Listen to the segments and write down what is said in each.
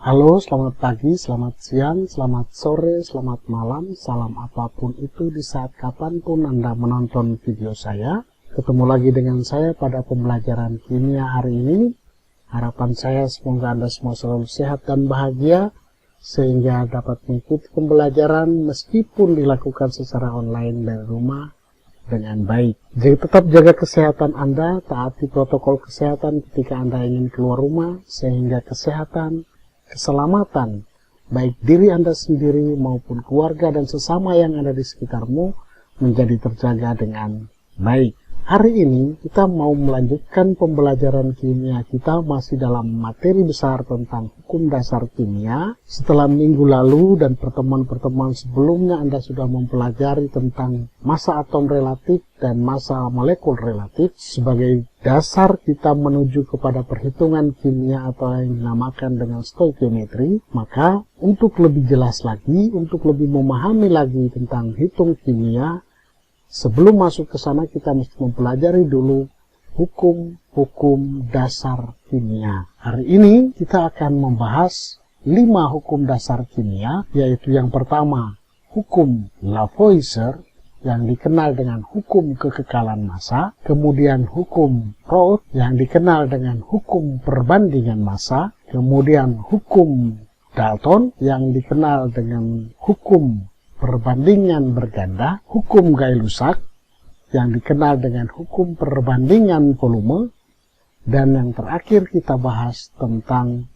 Halo, selamat pagi, selamat siang, selamat sore, selamat malam, salam apapun itu di saat kapanpun Anda menonton video saya. Ketemu lagi dengan saya pada pembelajaran kimia hari ini. Harapan saya semoga Anda semua selalu sehat dan bahagia, sehingga dapat mengikuti pembelajaran meskipun dilakukan secara online dari rumah dengan baik. Jadi tetap jaga kesehatan Anda, taati protokol kesehatan ketika Anda ingin keluar rumah, sehingga keselamatan baik diri Anda sendiri maupun keluarga dan sesama yang ada di sekitarmu menjadi terjaga dengan baik. Hari ini kita mau melanjutkan pembelajaran kimia kita masih dalam materi besar tentang hukum dasar kimia. Setelah minggu lalu dan pertemuan-pertemuan sebelumnya Anda sudah mempelajari tentang massa atom relatif dan massa molekul relatif sebagai dasar kita menuju kepada perhitungan kimia atau yang dinamakan dengan stoikiometri. Maka untuk lebih jelas lagi, untuk lebih memahami lagi tentang hitung kimia, sebelum masuk ke sana kita mesti mempelajari dulu hukum-hukum dasar kimia. Hari ini kita akan membahas 5 hukum dasar kimia, yaitu yang pertama hukum Lavoisier yang dikenal dengan hukum kekekalan massa, kemudian hukum Raoult yang dikenal dengan hukum perbandingan massa, kemudian hukum Dalton yang dikenal dengan hukum perbandingan berganda, hukum Gay-Lussac yang dikenal dengan hukum perbandingan volume, dan yang terakhir kita bahas tentang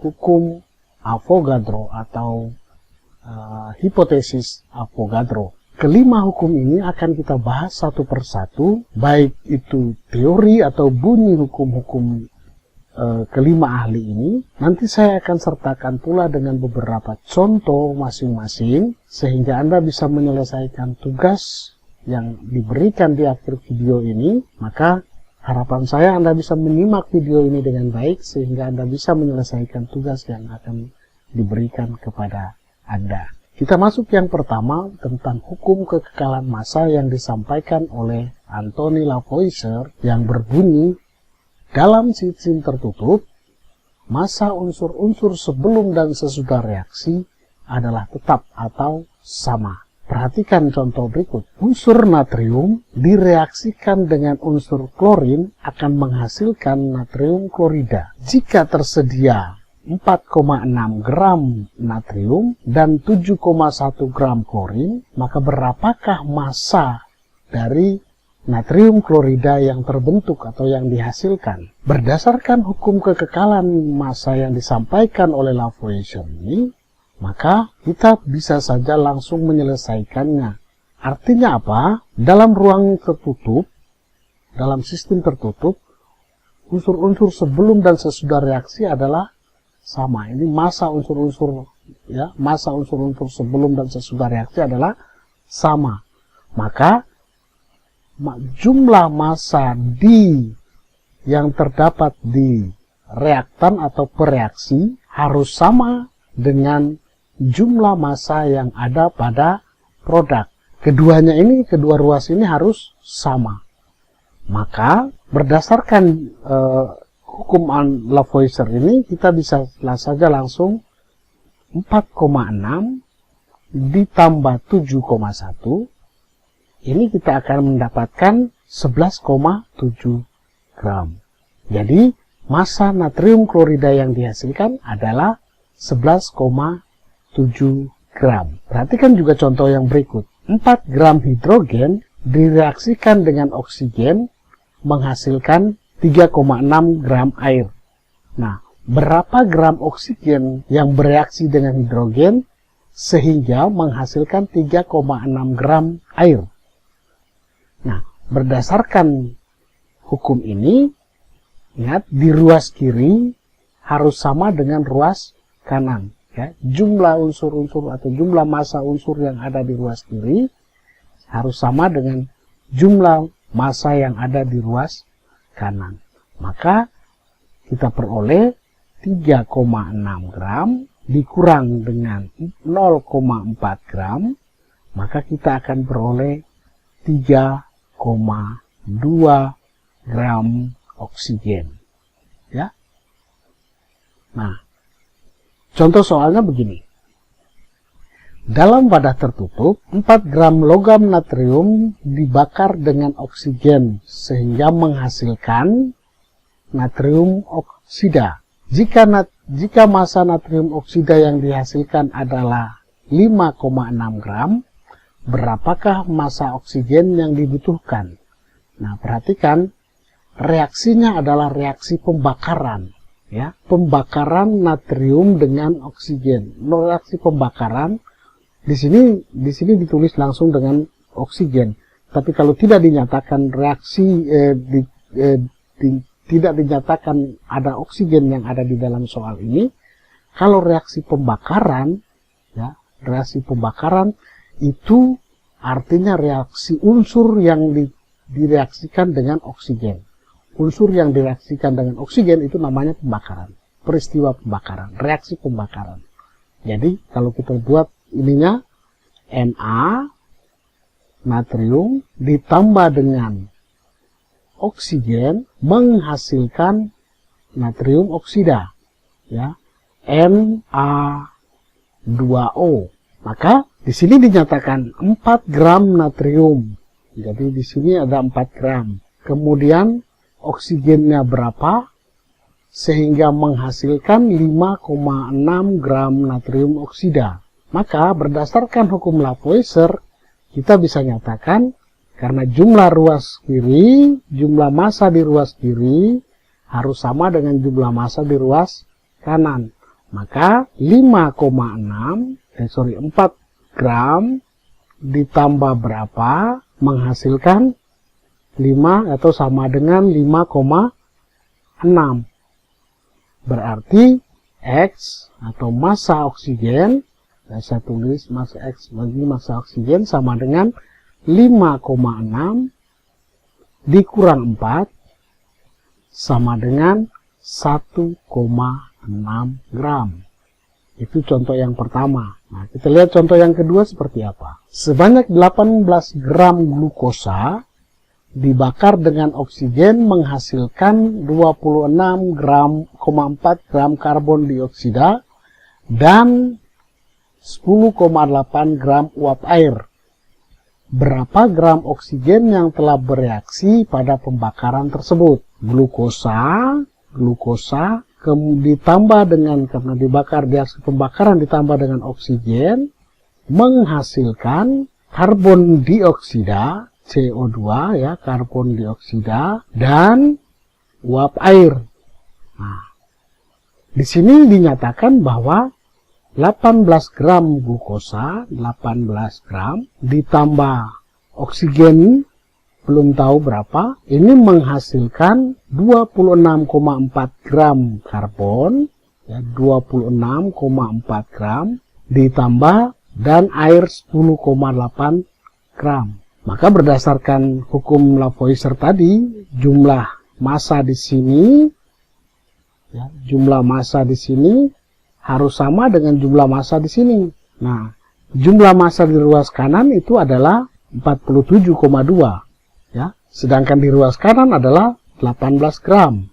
hukum Avogadro atau hipotesis Avogadro. Kelima hukum ini akan kita bahas satu persatu, baik itu teori atau bunyi hukum-hukum kelima ahli ini. Nanti saya akan sertakan pula dengan beberapa contoh masing-masing sehingga Anda bisa menyelesaikan tugas yang diberikan di akhir video ini. Maka harapan saya Anda bisa menyimak video ini dengan baik sehingga Anda bisa menyelesaikan tugas yang akan diberikan kepada Anda. Kita masuk yang pertama tentang hukum kekekalan massa yang disampaikan oleh Anthony Lavoisier yang berbunyi, dalam sistem tertutup, massa unsur-unsur sebelum dan sesudah reaksi adalah tetap atau sama. Perhatikan contoh berikut. Unsur natrium direaksikan dengan unsur klorin akan menghasilkan natrium klorida. Jika tersedia 4,6 gram natrium dan 7,1 gram klorin, maka berapakah massa dari natrium klorida yang terbentuk atau yang dihasilkan? Berdasarkan hukum kekekalan massa yang disampaikan oleh Lavoisier ini, maka kita bisa saja langsung menyelesaikannya. Artinya apa? Dalam ruang tertutup, dalam sistem tertutup, unsur-unsur sebelum dan sesudah reaksi adalah sama. Ini massa unsur-unsur, ya, massa unsur-unsur sebelum dan sesudah reaksi adalah sama. Maka jumlah massa yang terdapat di reaktan atau pereaksi harus sama dengan jumlah massa yang ada pada produk. Kedua ruas ini harus sama. Maka berdasarkan hukum Lavoisier ini kita bisa saja langsung 4,6 ditambah 7,1, ini kita akan mendapatkan 11,7 gram. Jadi, massa natrium klorida yang dihasilkan adalah 11,7 gram. Perhatikan juga contoh yang berikut. 4 gram hidrogen direaksikan dengan oksigen menghasilkan 3,6 gram air. Nah, berapa gram oksigen yang bereaksi dengan hidrogen sehingga menghasilkan 3,6 gram air? Nah, berdasarkan hukum ini, ingat, di ruas kiri harus sama dengan ruas kanan. Ya. Jumlah unsur-unsur atau jumlah massa unsur yang ada di ruas kiri harus sama dengan jumlah massa yang ada di ruas kanan. Maka kita peroleh 3,6 gram dikurang dengan 0,4 gram, maka kita akan peroleh 3,2 gram oksigen. Ya. Nah, Contoh soalnya begini. Dalam wadah tertutup, 4 gram logam natrium dibakar dengan oksigen sehingga menghasilkan natrium oksida. Jika massa natrium oksida yang dihasilkan adalah 5,6 gram, berapakah massa oksigen yang dibutuhkan? Nah, perhatikan, reaksinya adalah reaksi pembakaran, ya, pembakaran natrium dengan oksigen. Reaksi pembakaran di sini ditulis langsung dengan oksigen. Tapi kalau tidak dinyatakan reaksi tidak dinyatakan ada oksigen yang ada di dalam soal ini, kalau reaksi pembakaran, ya, reaksi pembakaran itu artinya reaksi unsur yang direaksikan dengan oksigen. Unsur yang direaksikan dengan oksigen itu namanya pembakaran, peristiwa pembakaran, reaksi pembakaran. Jadi kalau kita buat ininya Na natrium ditambah dengan oksigen menghasilkan natrium oksida, ya, Na2O. Maka di sini dinyatakan 4 gram natrium. Jadi di sini ada 4 gram. Kemudian oksigennya berapa? Sehingga menghasilkan 5,6 gram natrium oksida. Maka berdasarkan hukum Lavoisier, kita bisa nyatakan karena jumlah ruas kiri, jumlah massa di ruas kiri harus sama dengan jumlah massa di ruas kanan. Maka 4 gram ditambah berapa menghasilkan 5 atau sama dengan 5,6. Berarti X atau massa oksigen, saya tulis massa X bagi massa oksigen sama dengan 5,6 dikurang 4 sama dengan 1,6 gram. Itu contoh yang pertama. Nah, kita lihat contoh yang kedua seperti apa. Sebanyak 18 gram glukosa dibakar dengan oksigen menghasilkan 26,4 gram karbon dioksida dan 10,8 gram uap air. Berapa gram oksigen yang telah bereaksi pada pembakaran tersebut? Glukosa ditambah dengan, karena dibakar di aksi pembakaran ditambah dengan oksigen, menghasilkan karbon dioksida, CO2, ya, karbon dioksida, dan uap air. Nah, di sini dinyatakan bahwa 18 gram glukosa, 18 gram, ditambah oksigen, belum tahu berapa, ini menghasilkan 26,4 gram karbon, ya, 26,4 gram, ditambah dan air 10,8 gram. Maka berdasarkan hukum Lavoisier tadi, jumlah massa di sini, ya, jumlah massa di sini harus sama dengan jumlah massa di sini. Nah, jumlah massa di ruas kanan itu adalah 47,2, ya. Sedangkan di ruas kanan adalah 18 gram.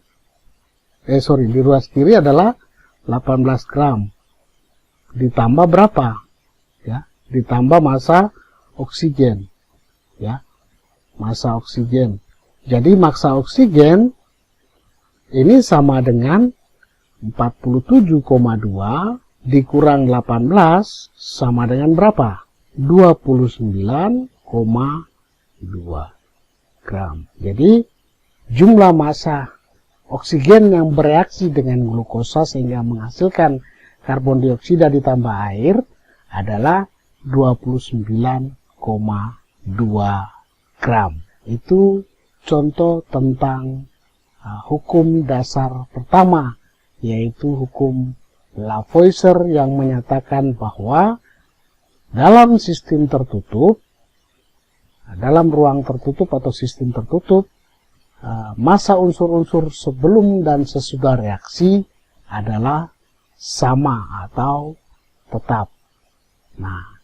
Di ruas kiri adalah 18 gram. Ditambah berapa? Ya, ditambah massa oksigen. Ya, massa oksigen. Jadi massa oksigen ini sama dengan 47,2 dikurang 18 sama dengan berapa? 29,2 gram. Jadi jumlah massa oksigen yang bereaksi dengan glukosa sehingga menghasilkan karbon dioksida ditambah air adalah 29,2 gram. Itu contoh tentang hukum dasar pertama, yaitu hukum Lavoisier yang menyatakan bahwa dalam sistem tertutup, dalam ruang tertutup atau sistem tertutup, massa unsur-unsur sebelum dan sesudah reaksi adalah sama atau tetap. Nah,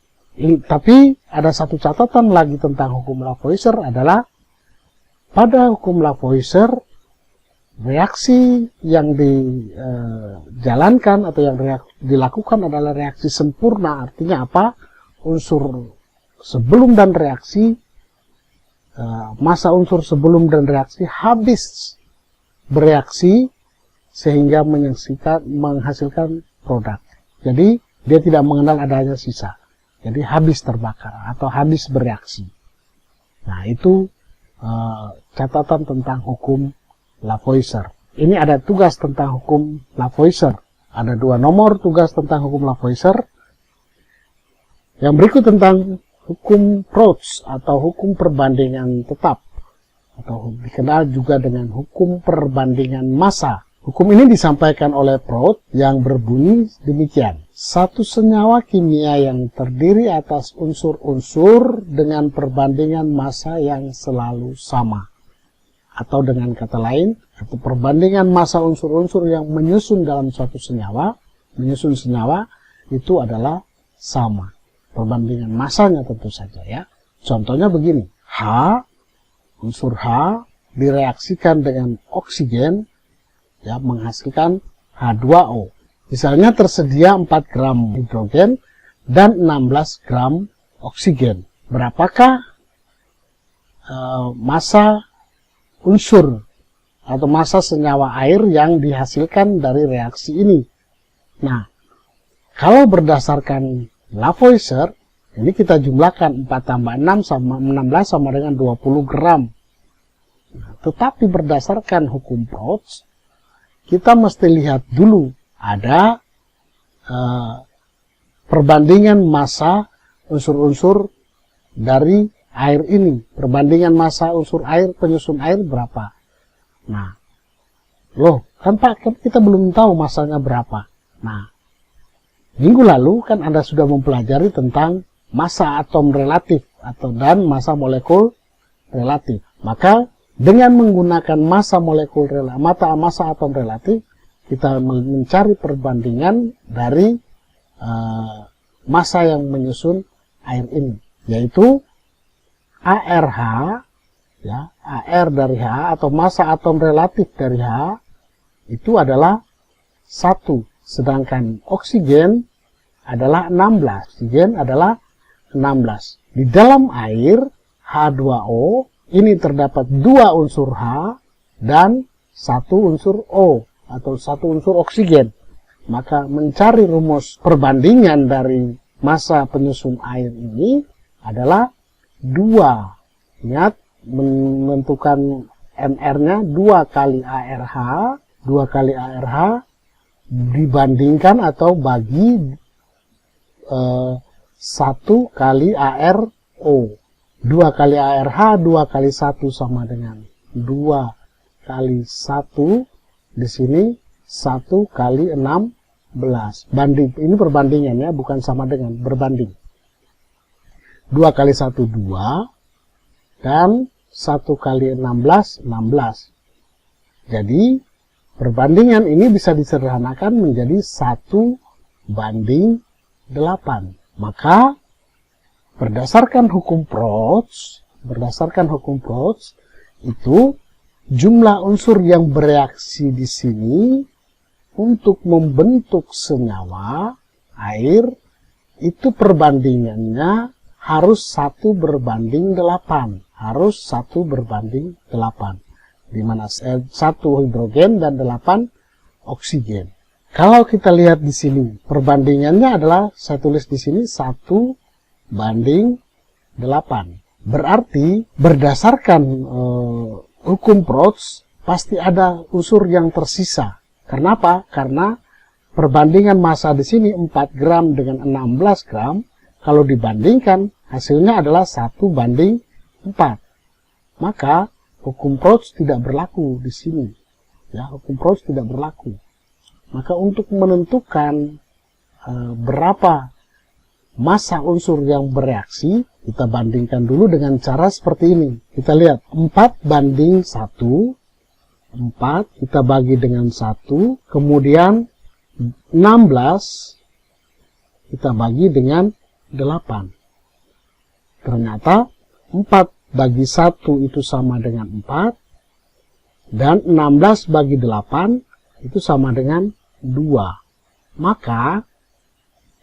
tapi ada satu catatan lagi tentang hukum Lavoisier adalah pada hukum Lavoisier reaksi yang dijalankan atau yang dilakukan adalah reaksi sempurna. Artinya apa? Unsur sebelum dan reaksi, massa unsur sebelum dan reaksi habis bereaksi sehingga menghasilkan produk. Jadi dia tidak mengenal adanya sisa. Jadi habis terbakar atau habis bereaksi. Nah, itu catatan tentang hukum Lavoisier. Ini ada tugas tentang hukum Lavoisier. Ada 2 nomor tugas tentang hukum Lavoisier. Yang berikut tentang hukum Proust atau hukum perbandingan tetap, atau dikenal juga dengan hukum perbandingan massa. Hukum ini disampaikan oleh Proust yang berbunyi demikian. Satu senyawa kimia yang terdiri atas unsur-unsur dengan perbandingan massa yang selalu sama. Atau dengan kata lain, atau perbandingan massa unsur-unsur yang menyusun dalam suatu senyawa, menyusun senyawa, itu adalah sama. Perbandingan massanya tentu saja ya. Contohnya begini, unsur H direaksikan dengan oksigen, ya, menghasilkan H2O. Misalnya tersedia 4 gram hidrogen dan 16 gram oksigen. Berapakah massa unsur atau massa senyawa air yang dihasilkan dari reaksi ini? Nah, kalau berdasarkan Lavoisier, ini kita jumlahkan 4 tambah 6 sama 16 sama dengan 20 gram. Nah, tetapi berdasarkan hukum Proust, kita mesti lihat dulu ada perbandingan massa unsur-unsur dari air ini. Perbandingan massa unsur air, penyusun air berapa. Nah, kan Pak, kita belum tahu massanya berapa. Nah, minggu lalu kan Anda sudah mempelajari tentang massa atom relatif dan massa molekul relatif. Maka dengan menggunakan massa molekul massa atom relatif, kita mencari perbandingan dari massa yang menyusun air ini, yaitu ARH, ya, AR dari H atau massa atom relatif dari H itu adalah 1, sedangkan oksigen adalah 16. Oksigen adalah 16. Di dalam air H2O ini terdapat 2 unsur H dan 1 unsur O atau 1 unsur oksigen. Maka mencari rumus perbandingan dari massa penyusun air ini adalah 2. Ingat, menentukan MR-nya 2 kali ARH, 2 kali ARH dibandingkan atau bagi 1 kali ARO. 2 kali ARH, 2 kali 1 sama dengan 2 kali 1. Di sini 1 kali 16. Banding. Ini perbandingan ya, bukan sama dengan, berbanding. 2 kali 1, 2. Dan 1 kali 16, 16. Jadi, perbandingan ini bisa disederhanakan menjadi 1 banding 8. Maka, berdasarkan hukum Proust, itu jumlah unsur yang bereaksi di sini untuk membentuk senyawa air itu perbandingannya harus 1 berbanding 8. Harus 1 berbanding 8. Di mana 1 hidrogen dan 8 oksigen. Kalau kita lihat di sini, perbandingannya adalah, saya tulis di sini 1 banding 8. Berarti berdasarkan hukum Proust pasti ada unsur yang tersisa. Karena apa? Karena perbandingan massa di sini 4 gram dengan 16 gram, kalau dibandingkan hasilnya adalah 1 banding 4. Maka hukum Proust tidak berlaku di sini. Ya, hukum Proust tidak berlaku. Maka untuk menentukan berapa massa unsur yang bereaksi, kita bandingkan dulu dengan cara seperti ini. Kita lihat 4 banding 1, 4 kita bagi dengan 1, kemudian 16 kita bagi dengan 8. Ternyata 4 bagi 1 itu sama dengan 4, Dan 16 bagi 8 itu sama dengan 2. Maka,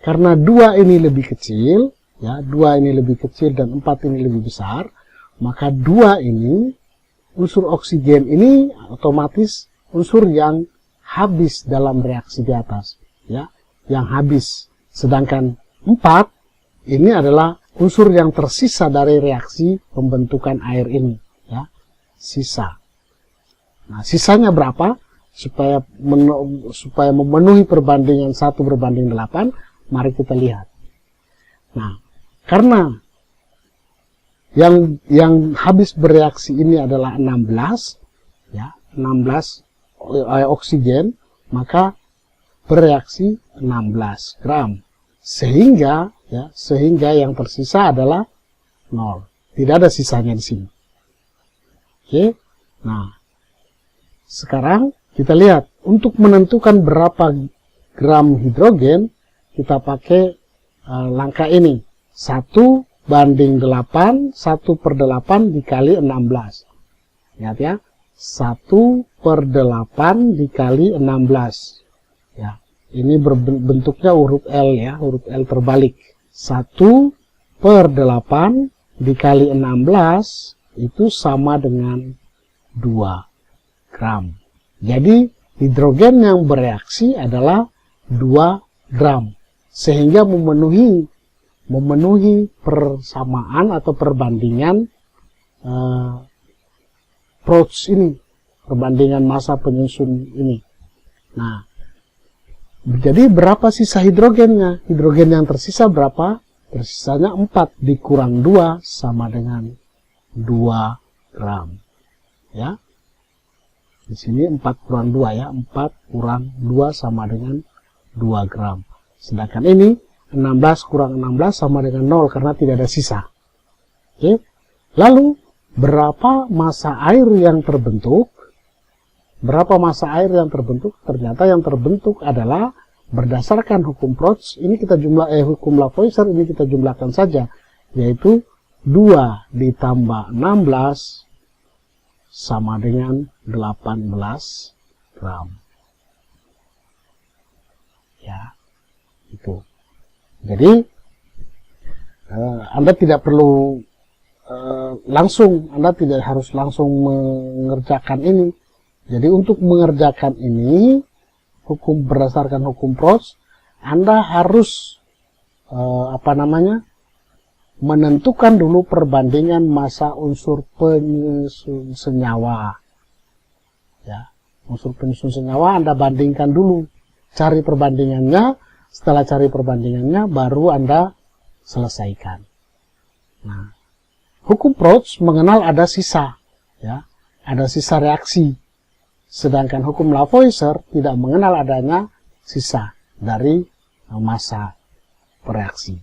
karena 2 ini lebih kecil, ya, 2 ini lebih kecil dan 4 ini lebih besar, maka 2 ini, unsur oksigen ini otomatis unsur yang habis dalam reaksi di atas, ya, yang habis. Sedangkan 4 ini adalah unsur yang tersisa dari reaksi pembentukan air ini, ya, sisa. Nah, sisanya berapa? Supaya memenuhi perbandingan 1 berbanding 8, mari kita lihat. Nah, karena yang habis bereaksi ini adalah 16, ya, 16 oksigen, maka bereaksi 16 gram. Sehingga yang tersisa adalah 0. Tidak ada sisanya di sini. Oke. Nah, sekarang kita lihat, untuk menentukan berapa gram hidrogen, kita pakai langkah ini. 1 banding 8, 1/8 dikali 16. Lihat ya, 1/8 dikali 16. Ya, ini bentuknya huruf L ya, huruf L terbalik. 1/8 dikali 16 itu sama dengan 2 gram. Jadi hidrogen yang bereaksi adalah 2 gram. Sehingga memenuhi persamaan atau perbandingan approach ini, perbandingan massa penyusun ini. Nah, jadi berapa sisa hidrogennya? Hidrogen yang tersisa berapa? Tersisanya 4 dikurang 2 sama dengan 2 gram. Ya. Di sini 4 kurang 2 ya, 4 kurang 2 sama dengan 2 gram. Sedangkan ini 16 kurang 16 sama dengan 0 karena tidak ada sisa. Oke. Lalu berapa massa air yang terbentuk? Berapa massa air yang terbentuk? Ternyata yang terbentuk adalah berdasarkan hukum Proust, ini kita hukum Lavoisier ini kita jumlahkan saja, yaitu 2 ditambah 16 sama dengan 18 gram. Ya, itu. Jadi, Anda tidak perlu Anda tidak harus langsung mengerjakan ini. Jadi, untuk mengerjakan ini, berdasarkan hukum Proust, Anda harus menentukan dulu perbandingan massa unsur penyusun senyawa. Ya, unsur penyusun senyawa Anda bandingkan dulu, cari perbandingannya. Setelah cari perbandingannya, baru Anda selesaikan. Nah, hukum Proust mengenal ada sisa, ya, ada sisa reaksi. Sedangkan hukum Lavoisier tidak mengenal adanya sisa dari massa reaksi.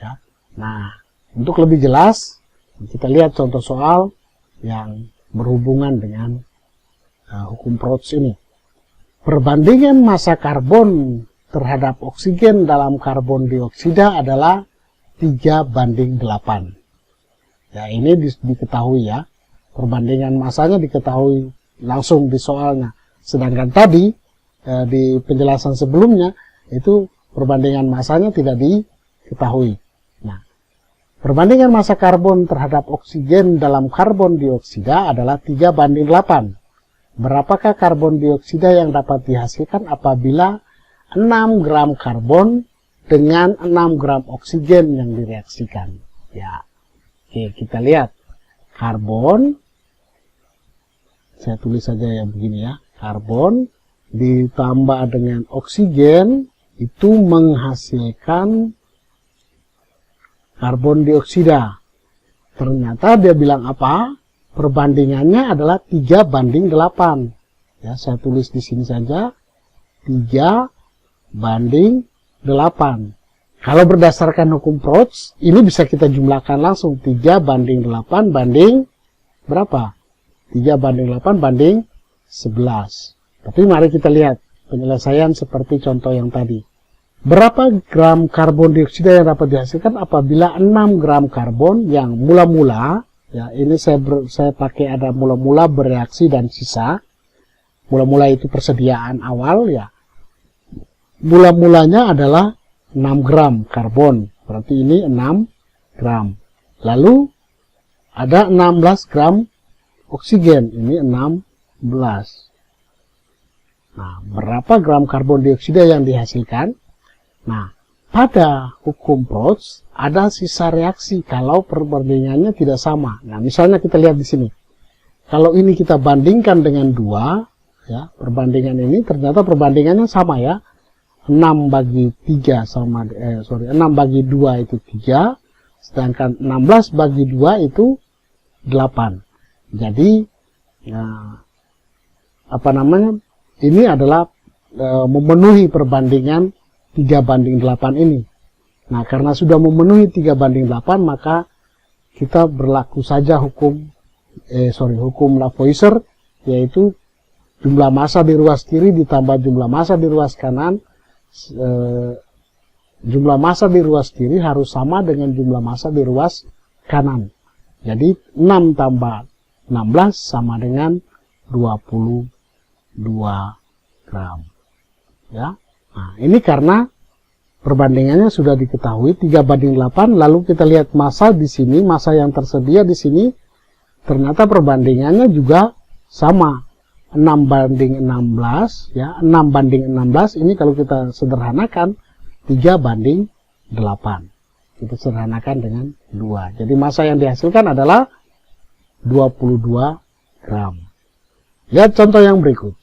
Ya. Nah, untuk lebih jelas, kita lihat contoh soal yang berhubungan dengan hukum Proust ini. Perbandingan massa karbon terhadap oksigen dalam karbon dioksida adalah 3/8. Ya, ini diketahui ya. Perbandingan massanya diketahui langsung di soalnya. Sedangkan tadi di penjelasan sebelumnya itu perbandingan massanya tidak diketahui. Nah, perbandingan massa karbon terhadap oksigen dalam karbon dioksida adalah 3/8. Berapakah karbon dioksida yang dapat dihasilkan apabila 6 gram karbon dengan 6 gram oksigen yang direaksikan? Ya, oke, kita lihat. Karbon, saya tulis saja yang begini ya, karbon ditambah dengan oksigen itu menghasilkan karbon dioksida. Ternyata dia bilang apa? Perbandingannya adalah 3/8. Ya, saya tulis di sini saja 3/8. Kalau berdasarkan hukum Proust, ini bisa kita jumlahkan langsung 3/8 banding berapa? 3/8 banding 11. Tapi mari kita lihat penyelesaian seperti contoh yang tadi. Berapa gram karbon dioksida yang dapat dihasilkan apabila 6 gram karbon yang mula-mula Ya, ini saya pakai ada mula-mula, bereaksi, dan sisa. Mula-mula itu persediaan awal ya. Mula-mulanya adalah 6 gram karbon. Berarti ini 6 gram. Lalu ada 16 gram oksigen. Ini 16. Nah, berapa gram karbon dioksida yang dihasilkan? Nah, pada hukum Proust ada sisa reaksi kalau perbandingannya tidak sama. Nah, misalnya kita lihat di sini. Kalau ini kita bandingkan dengan 2, ya, perbandingan ini ternyata perbandingannya sama ya. 6 bagi 3 sama 6 bagi 2 itu 3, sedangkan 16 bagi 2 itu 8. Jadi ini adalah memenuhi perbandingan 3:8 ini. Nah, karena sudah memenuhi 3:8, maka kita berlaku saja hukum Lavoisier, yaitu jumlah massa di ruas kiri ditambah jumlah massa di ruas kanan. Jumlah massa di ruas kiri harus sama dengan jumlah massa di ruas kanan. Jadi 6 tambah 16 sama dengan 22 gram. Ya. Nah, ini karena perbandingannya sudah diketahui 3:8, lalu kita lihat massa di sini, massa yang tersedia di sini ternyata perbandingannya juga sama. 6:16 ya, 6:16 ini kalau kita sederhanakan 3:8. Kita sederhanakan dengan 2. Jadi massa yang dihasilkan adalah 22 gram. Lihat contoh yang berikut.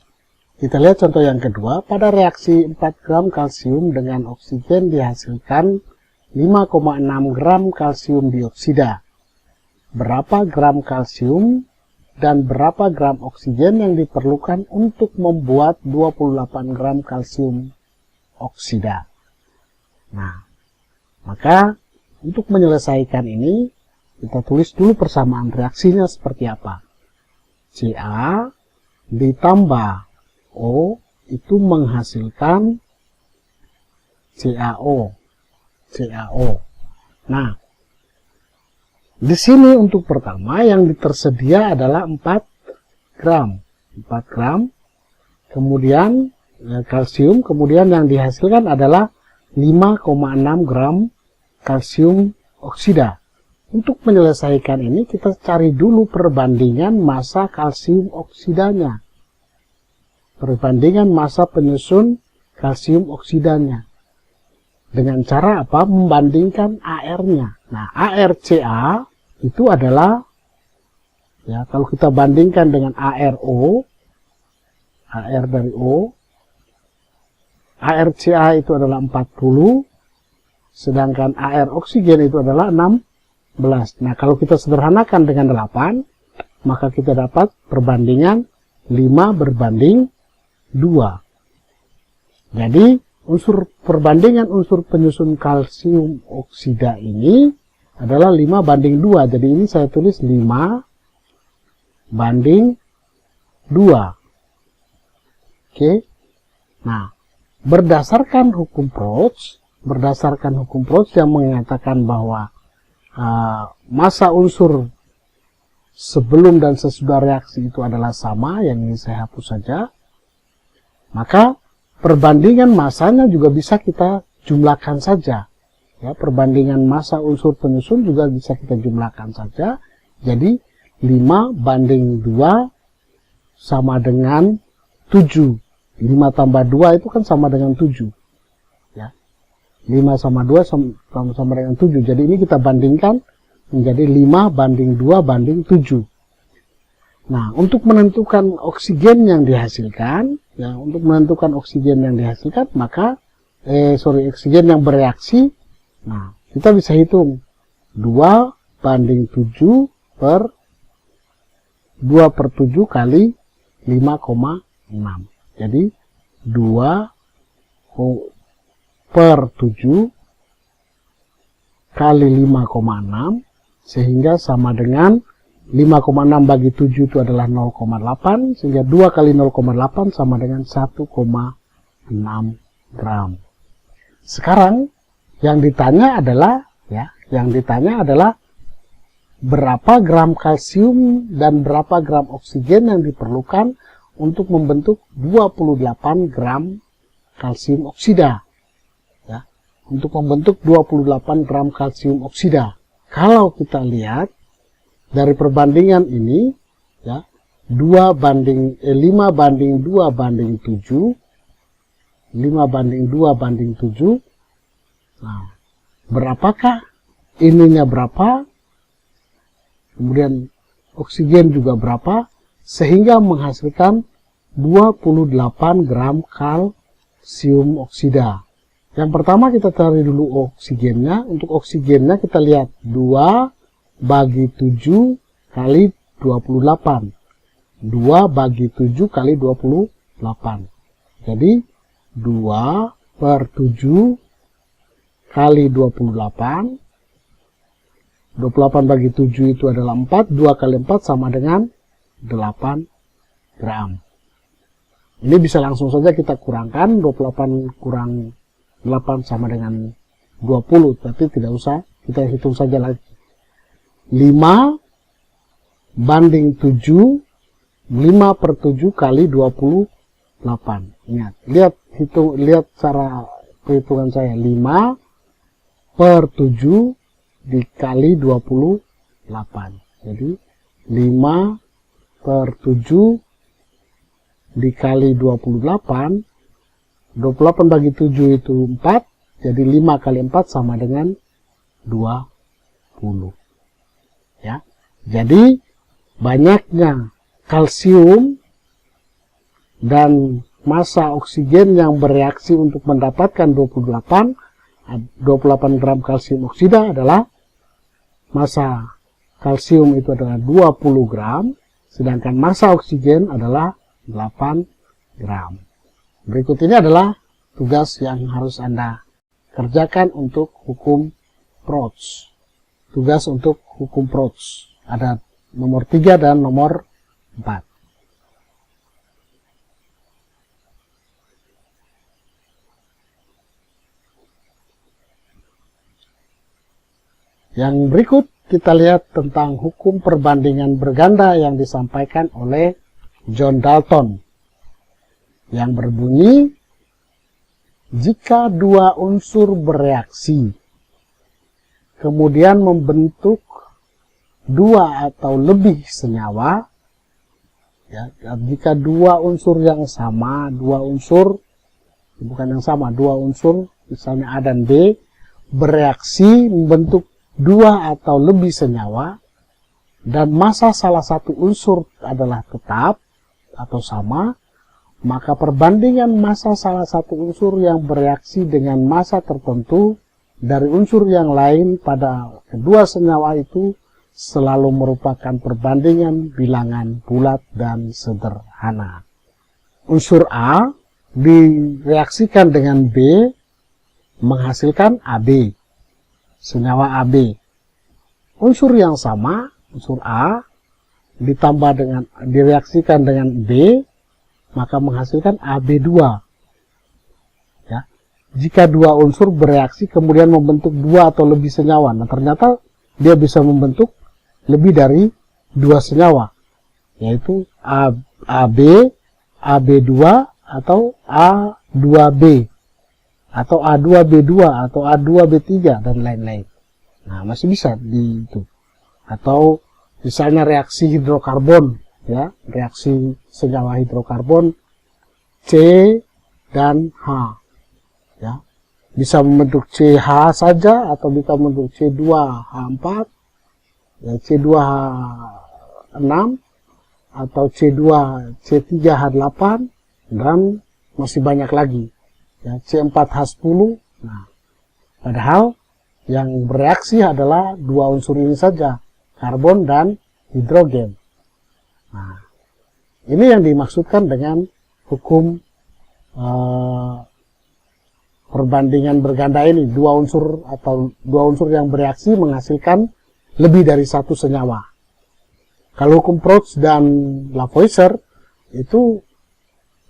Kita lihat contoh yang kedua. Pada reaksi 4 gram kalsium dengan oksigen dihasilkan 5,6 gram kalsium dioksida. Berapa gram kalsium dan berapa gram oksigen yang diperlukan untuk membuat 28 gram kalsium oksida. Nah, maka untuk menyelesaikan ini, kita tulis dulu persamaan reaksinya seperti apa. Ca ditambah O itu menghasilkan CaO. Nah, di sini untuk pertama yang tersedia adalah 4 gram. 4 gram. Kemudian kalsium, kemudian yang dihasilkan adalah 5,6 gram kalsium oksida. Untuk menyelesaikan ini kita cari dulu perbandingan massa kalsium oksidanya. Perbandingan massa penyusun kalsium oksidanya. Dengan cara apa? Membandingkan AR-nya. Nah, ARCA itu adalah, ya, kalau kita bandingkan dengan ARO, AR dari O, ARCA itu adalah 40, sedangkan AR oksigen itu adalah 16. Nah, kalau kita sederhanakan dengan 8, maka kita dapat perbandingan 5:2. Jadi, perbandingan unsur penyusun kalsium oksida ini adalah 5:2. Jadi ini saya tulis 5:2. Oke. Nah, berdasarkan hukum Proust yang mengatakan bahwa massa unsur sebelum dan sesudah reaksi itu adalah sama, yang ini saya hapus saja, maka perbandingan massanya juga bisa kita jumlahkan saja. Ya, perbandingan massa unsur penyusun juga bisa kita jumlahkan saja. Jadi 5:2 sama dengan 7. 5 tambah 2 itu kan sama dengan 7. Ya. 5 sama 2 sama dengan 7. Jadi ini kita bandingkan menjadi 5:2:7. Nah, untuk menentukan oksigen yang dihasilkan, maka oksigen yang bereaksi, nah, kita bisa hitung 2:7 per 2/7 kali 5,6. Jadi 2/7 kali 5,6 sehingga sama dengan 5,6 bagi 7 itu adalah 0,8, sehingga 2 kali 0,8 sama dengan 1,6 gram. Sekarang yang ditanya adalah berapa gram kalsium dan berapa gram oksigen yang diperlukan untuk membentuk 28 gram kalsium oksida. Ya, untuk membentuk 28 gram kalsium oksida. Kalau kita lihat dari perbandingan ini, ya, 5 banding 2 banding 7, 5 banding 2 banding 7. Nah, berapakah ininya berapa? Kemudian oksigen juga berapa, sehingga menghasilkan 28 gram kalsium oksida. Yang pertama kita cari dulu oksigennya. Untuk oksigennya kita lihat 2 bagi 7 kali 28. 2 bagi 7 kali 28. Jadi 2 per 7 kali 28. 28 bagi 7 itu adalah 4, 2 kali 4 sama dengan 8 gram. Ini bisa langsung saja kita kurangkan, 28 kurang 8 sama dengan 20, tapi tidak usah, kita hitung saja lagi. 5 banding 7, 5 per 7 kali 28. Ingat, lihat cara perhitungan saya, 5 per 7 dikali 28. Jadi 5 per 7 dikali 28. 28 bagi 7 itu 4. Jadi 5 kali 4 sama dengan 20. Ya. Jadi banyaknya kalsium dan massa oksigen yang bereaksi untuk mendapatkan 28 gram kalsium oksida adalah massa kalsium itu adalah 20 gram, sedangkan massa oksigen adalah 8 gram. Berikut ini adalah tugas yang harus Anda kerjakan untuk hukum Proust. Tugas untuk hukum Proust. Ada nomor 3 dan nomor 4. Yang berikut kita lihat tentang hukum perbandingan berganda yang disampaikan oleh John Dalton, yang berbunyi, jika dua unsur bereaksi kemudian membentuk dua atau lebih senyawa, ya, jika dua unsur yang sama, dua unsur misalnya A dan B bereaksi membentuk dua atau lebih senyawa, dan massa salah satu unsur adalah tetap atau sama, maka perbandingan massa salah satu unsur yang bereaksi dengan massa tertentu dari unsur yang lain pada kedua senyawa itu selalu merupakan perbandingan bilangan bulat dan sederhana. Unsur A direaksikan dengan B menghasilkan AB, senyawa AB. Unsur yang sama, unsur A, ditambah dengan direaksikan dengan B, maka menghasilkan AB2. Ya. Jika dua unsur bereaksi kemudian membentuk dua atau lebih senyawa, nah ternyata dia bisa membentuk lebih dari dua senyawa, yaitu AB, AB2, atau A2B, atau A2B2, atau A2B3, dan lain-lain. Nah, masih bisa di itu. Atau misalnya reaksi hidrokarbon, ya, reaksi senyawa hidrokarbon C dan H, ya, bisa membentuk CH saja atau bisa membentuk C2H4, ya, C2H6 atau C2C3H8, dan masih banyak lagi, ya, C4H10. Nah, padahal yang bereaksi adalah dua unsur ini saja, karbon dan hidrogen. Nah, ini yang dimaksudkan dengan hukum perbandingan berganda ini. Dua unsur yang bereaksi menghasilkan lebih dari satu senyawa. Kalau hukum Proust dan Lavoisier itu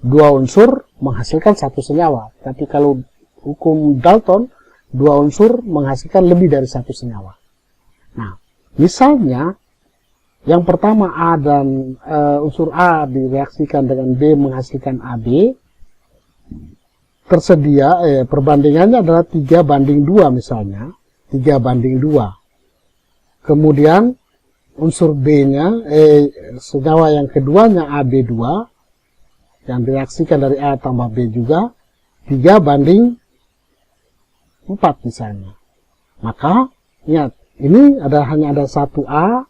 dua unsur menghasilkan satu senyawa. Tapi kalau hukum Dalton, dua unsur menghasilkan lebih dari satu senyawa. Nah, Misalnya, yang pertama A dan unsur A direaksikan dengan B menghasilkan AB, tersedia perbandingannya adalah 3:2 misalnya, 3:2. Kemudian unsur B-nya, senyawa yang keduanya AB2, yang direaksikan dari A tambah B juga, 3:4 misalnya. Maka, ingat, ini hanya ada 1A,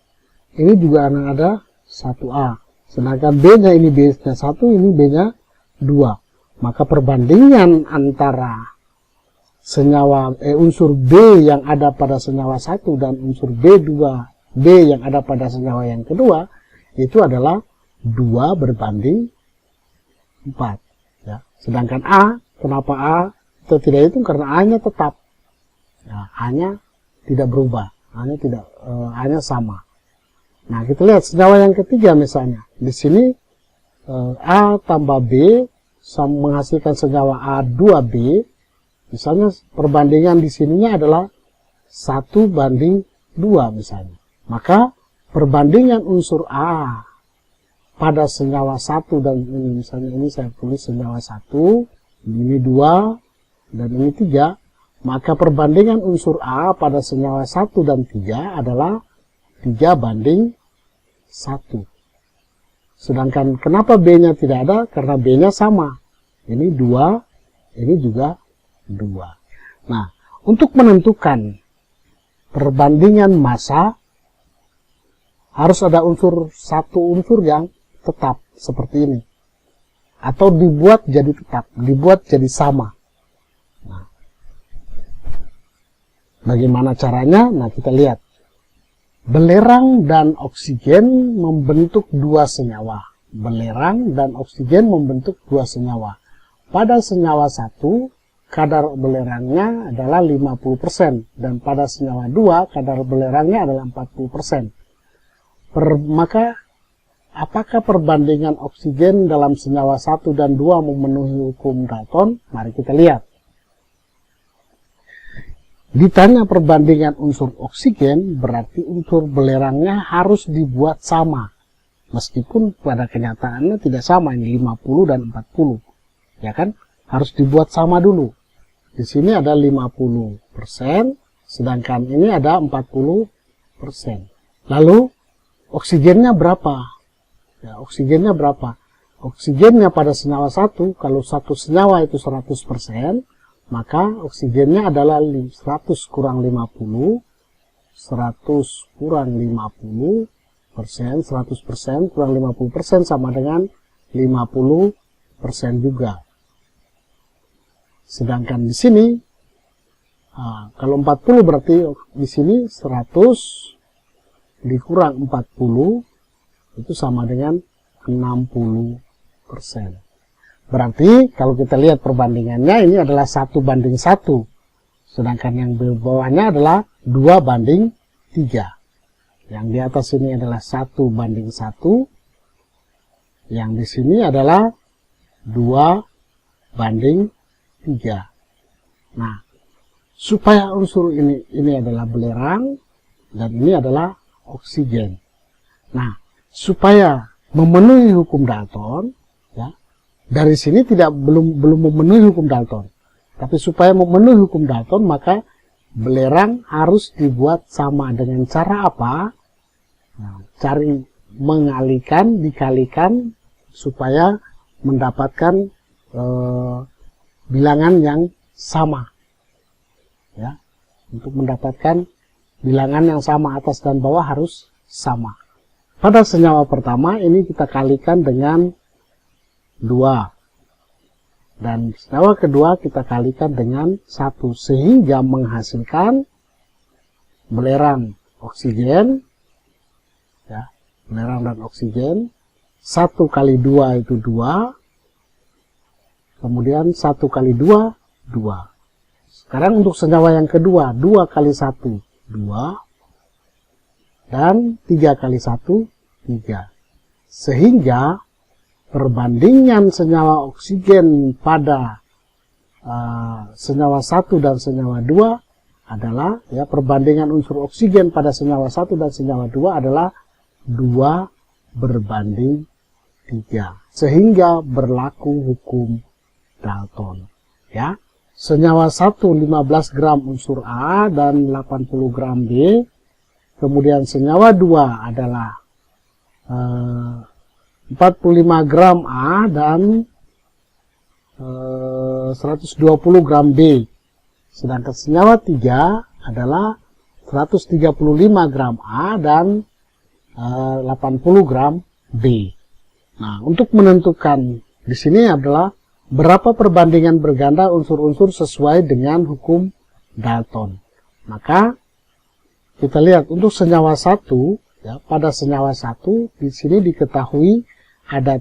ini juga ada 1A. Sedangkan B-nya ini B-nya 1, ini B-nya 2. Maka perbandingan antara senyawa unsur B yang ada pada senyawa 1 dan unsur B2 B yang ada pada senyawa yang kedua itu adalah 2:4 ya. Sedangkan A, kenapa A itu tidak hitung? Karena A-nya tetap ya, A-nya tidak berubah, A-nya sama. Nah, kita lihat senyawa yang ketiga misalnya di sini A tambah B menghasilkan senyawa A2B. Misalnya perbandingan di sininya adalah 1:2 misalnya. Maka perbandingan unsur A pada senyawa 1 dan ini misalnya ini saya tulis senyawa 1, ini 2 dan ini 3, maka perbandingan unsur A pada senyawa 1 dan 3 adalah 3:1. Sedangkan kenapa B-nya tidak ada? Karena B-nya sama. Ini 2, ini juga 2. Nah, untuk menentukan perbandingan massa, harus ada satu unsur yang tetap, seperti ini. Atau dibuat jadi tetap, dibuat jadi sama. Nah, bagaimana caranya? Nah, kita lihat. Belerang dan oksigen membentuk dua senyawa. Belerang dan oksigen membentuk dua senyawa. Pada senyawa 1, kadar belerangnya adalah 50%. Dan pada senyawa 2, kadar belerangnya adalah 40%. Maka, apakah perbandingan oksigen dalam senyawa 1 dan 2 memenuhi hukum Dalton? Mari kita lihat. Ditanya perbandingan unsur oksigen, berarti unsur belerangnya harus dibuat sama. Meskipun pada kenyataannya tidak sama, ini 50 dan 40. Ya kan? Harus dibuat sama dulu. Di sini ada 50%, sedangkan ini ada 40%. Lalu, oksigennya berapa? Ya, oksigennya berapa? Oksigennya pada senyawa 1, kalau satu senyawa itu 100%, maka oksigennya adalah 100 kurang 50, 100 kurang 50%, 100% kurang 50% sama dengan 50% juga. Sedangkan di sini, kalau 40 berarti di sini 100 dikurang 40, itu sama dengan 60%. Berarti kalau kita lihat perbandingannya ini adalah 1:1. Sedangkan yang di bawahnya adalah 2:3. Yang di atas ini adalah 1:1. Yang di sini adalah 2:3. Nah, supaya unsur ini adalah belerang dan ini adalah oksigen. Nah, supaya memenuhi hukum Dalton, ya, dari sini belum memenuhi hukum Dalton. Tapi supaya memenuhi hukum Dalton, maka belerang harus dibuat sama. Dengan cara apa? Nah, cari dikalikan supaya mendapatkan bilangan yang sama. Ya, untuk mendapatkan bilangan yang sama atas dan bawah harus sama. Pada senyawa pertama ini kita kalikan dengan 2. Dan senyawa kedua kita kalikan dengan 1. Sehingga menghasilkan belerang oksigen. Ya, belerang dan oksigen. 1 kali 2 itu 2. Kemudian 1 kali 2, 2. Sekarang untuk senyawa yang kedua, 2 kali 1, 2. Dan 3 kali 1, 3. Sehingga perbandingan senyawa oksigen pada senyawa 1 dan senyawa 2 adalah, ya, perbandingan unsur oksigen pada senyawa 1 dan senyawa 2 adalah 2 berbanding 3. Sehingga berlaku hukum Dalton. Ya, senyawa 1 15 gram unsur A dan 80 gram B. Kemudian senyawa 2 adalah 45 gram A dan 120 gram B. Sedangkan senyawa 3 adalah 135 gram A dan 80 gram B. Nah, untuk menentukan di sini adalah berapa perbandingan berganda unsur-unsur sesuai dengan hukum Dalton. Maka kita lihat untuk senyawa 1, ya, pada senyawa 1 di sini diketahui ada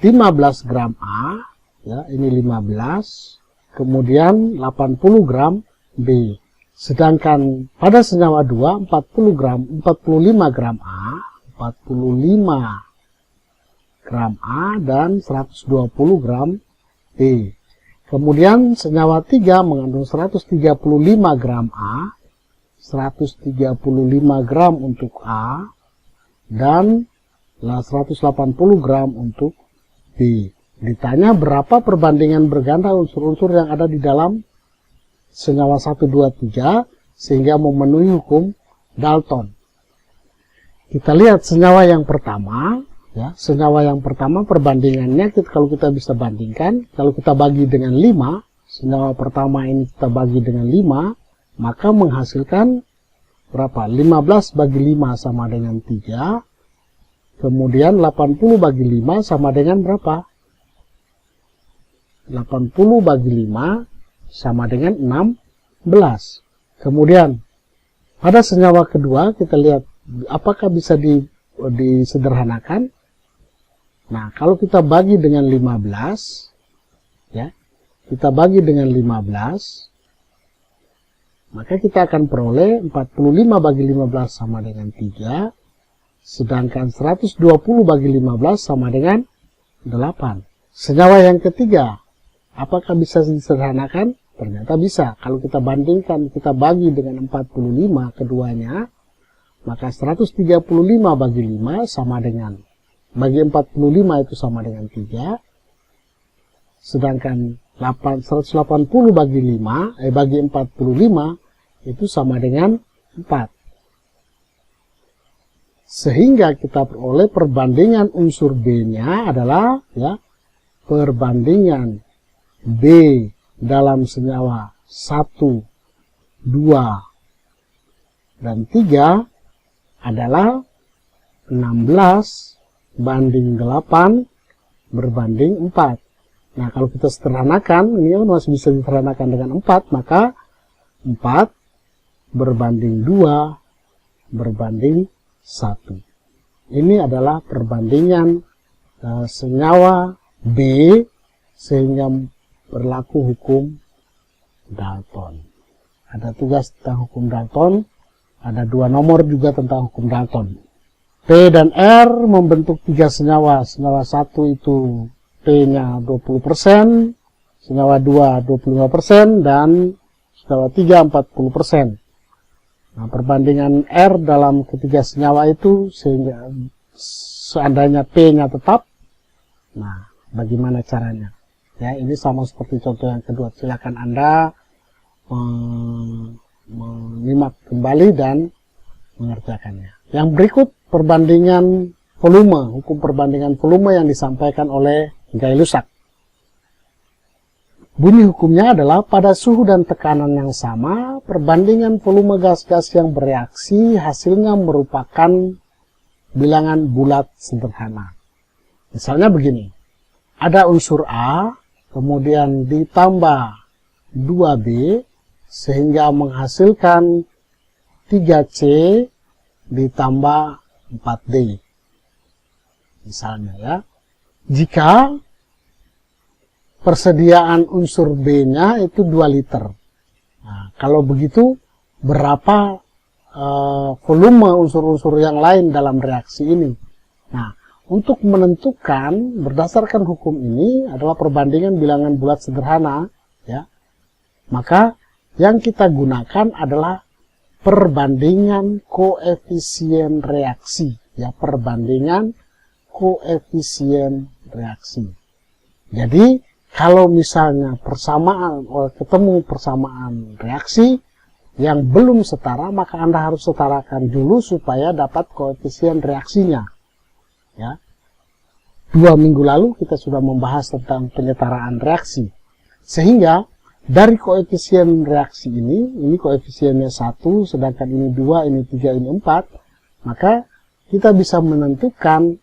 15 gram A, ya, ini 15. Kemudian 80 gram B. Sedangkan pada senyawa 2 45 gram A, 45 gram A dan 120 gram B. Kemudian senyawa 3 mengandung 135 gram A, 135 gram untuk A dan 180 gram untuk B. Ditanya berapa perbandingan berganda unsur-unsur yang ada di dalam senyawa 1, 2, 3 sehingga memenuhi hukum Dalton. Kita lihat senyawa yang pertama, ya, senyawa yang pertama perbandingannya kalau kita bisa bandingkan, kalau kita bagi dengan 5, senyawa pertama ini kita bagi dengan 5, maka menghasilkan berapa? 15 bagi 5 sama dengan 3. Kemudian 80 bagi 5 sama dengan berapa? 80 bagi 5 sama dengan 16. Kemudian pada senyawa kedua kita lihat apakah bisa disederhanakan. Nah, kalau kita bagi dengan 15, ya, kita bagi dengan 15, maka kita akan peroleh 45 bagi 15 sama dengan 3, sedangkan 120 bagi 15 sama dengan 8. Senyawa yang ketiga, apakah bisa disederhanakan? Ternyata bisa. Kalau kita bandingkan, kita bagi dengan 45 keduanya, maka 135 bagi 5 sama dengan, bagi 45 itu sama dengan 3, sedangkan 180 bagi 5, bagi 45 itu sama dengan 4. Sehingga kita peroleh perbandingan unsur B-nya adalah, ya, perbandingan B dalam senyawa 1, 2, dan 3 adalah 16 banding 8 berbanding 4. Nah, kalau kita sederhanakan, ini masih bisa disederhanakan dengan 4, maka 4 berbanding 2 berbanding 1. Ini adalah perbandingan senyawa B sehingga berlaku hukum Dalton. Ada tugas tentang hukum Dalton, ada 2 nomor juga tentang hukum Dalton. P dan R membentuk 3 senyawa. Senyawa 1 itu P-nya 20%, senyawa 2 25%, dan senyawa 3 40%. Nah, perbandingan R dalam ketiga senyawa itu sehingga seandainya P-nya tetap, nah, bagaimana caranya? Ya, ini sama seperti contoh yang kedua. Silakan Anda menyimak kembali dan mengerjakannya. Yang berikut perbandingan volume, hukum perbandingan volume yang disampaikan oleh Gay-Lussac. Bunyi hukumnya adalah pada suhu dan tekanan yang sama, perbandingan volume gas-gas yang bereaksi hasilnya merupakan bilangan bulat sederhana. Misalnya begini, ada unsur A, kemudian ditambah 2B, sehingga menghasilkan 3C ditambah 4D. Misalnya, ya. Jika persediaan unsur B-nya itu 2 liter. Nah, kalau begitu, berapa volume unsur-unsur yang lain dalam reaksi ini? Nah, untuk menentukan berdasarkan hukum ini adalah perbandingan bilangan bulat sederhana, ya. Maka Yang kita gunakan adalah perbandingan koefisien reaksi, ya, perbandingan koefisien reaksi. Jadi kalau misalnya ketemu persamaan reaksi yang belum setara, maka Anda harus setarakan dulu supaya dapat koefisien reaksinya. Ya. 2 minggu lalu kita sudah membahas tentang penyetaraan reaksi. Sehingga dari koefisien reaksi ini koefisiennya 1, sedangkan ini 2, ini 3, ini 4, maka kita bisa menentukan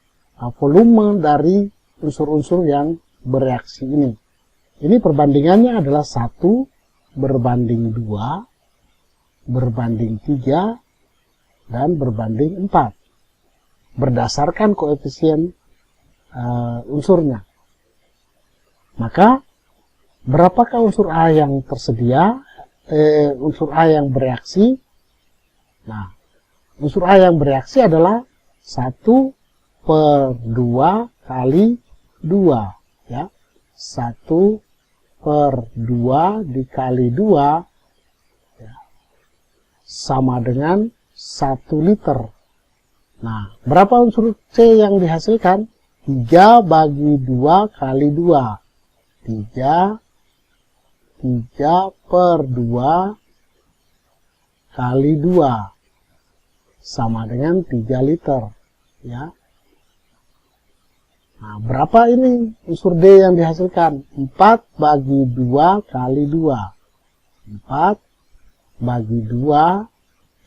volume dari unsur-unsur yang bereaksi ini. Ini perbandingannya adalah 1 berbanding 2, berbanding 3, dan berbanding 4. Berdasarkan koefisien unsurnya. Maka, berapakah unsur A yang tersedia, unsur A yang bereaksi? Nah, unsur A yang bereaksi adalah 1/2 kali 2. Ya. 1/2 dikali 2 ya, sama dengan 1 liter. Nah, berapa unsur C yang dihasilkan? 3 bagi 2 kali 2. 3/2 kali 2 sama dengan 3 liter. Ya. Nah, berapa ini unsur D yang dihasilkan? 4 bagi 2 kali 2. 4 bagi 2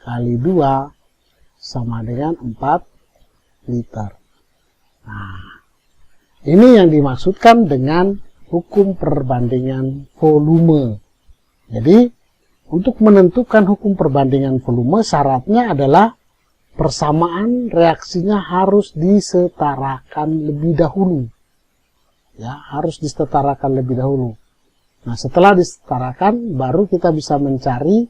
kali 2 sama dengan 4 liter. Nah, ini yang dimaksudkan dengan hukum perbandingan volume. Jadi, untuk menentukan hukum perbandingan volume, syaratnya adalah persamaan reaksinya harus disetarakan lebih dahulu. Ya, harus disetarakan lebih dahulu. Nah, setelah disetarakan, baru kita bisa mencari